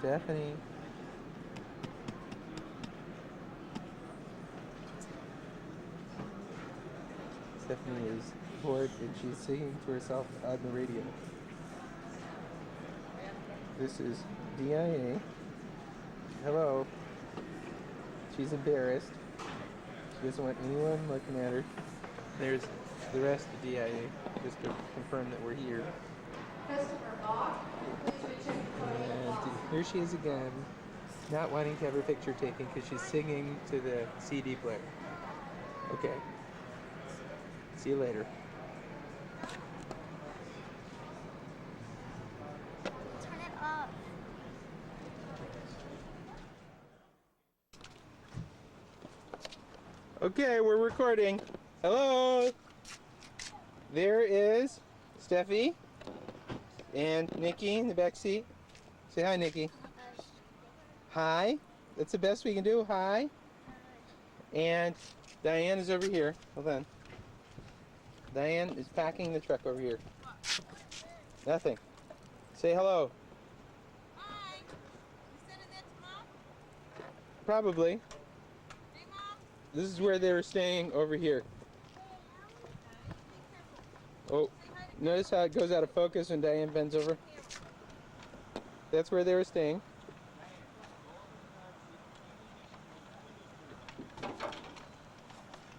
Stephanie. Stephanie is bored and she's singing to herself on the radio. This is DIA. Hello. She's embarrassed. She doesn't want anyone looking at her. There's the rest of DIA, just to confirm that we're here. And here she is again, not wanting to have her picture taken because she's singing to the CD player. Okay. See you later. Turn it up. Okay, we're recording. Hello. There is Steffi and Nikki in the back seat. Say hi, Nikki. Hi. That's the best we can do. Hi. And Diane is over here. Hold on. Diane is packing the truck over here. Nothing. Say hello. Hi. You sending that to Mom? Probably. Hey, Mom. This is where they were staying over here. Oh, notice how it goes out of focus when Diane bends over? That's where they were staying.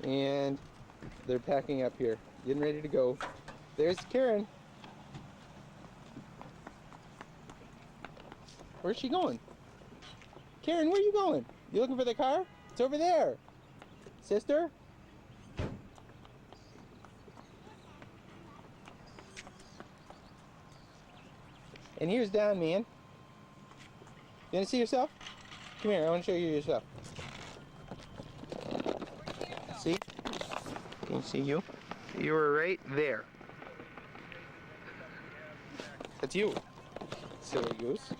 And they're packing up here, getting ready to go. There's Karen. Where's she going? Karen, where are you going? You looking for the car? It's over there. Sister? And here's Don, man. You want to see yourself? Come here, I want to show you yourself. See? Can you see you? You were right there. That's you. Silly goose.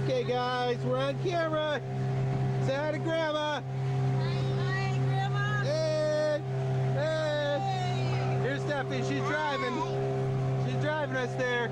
Okay, guys, we're on camera. Say hi to Grandma. Hi, Grandma. Hey! Hey! Here's Stephanie. She's driving. She's driving us there.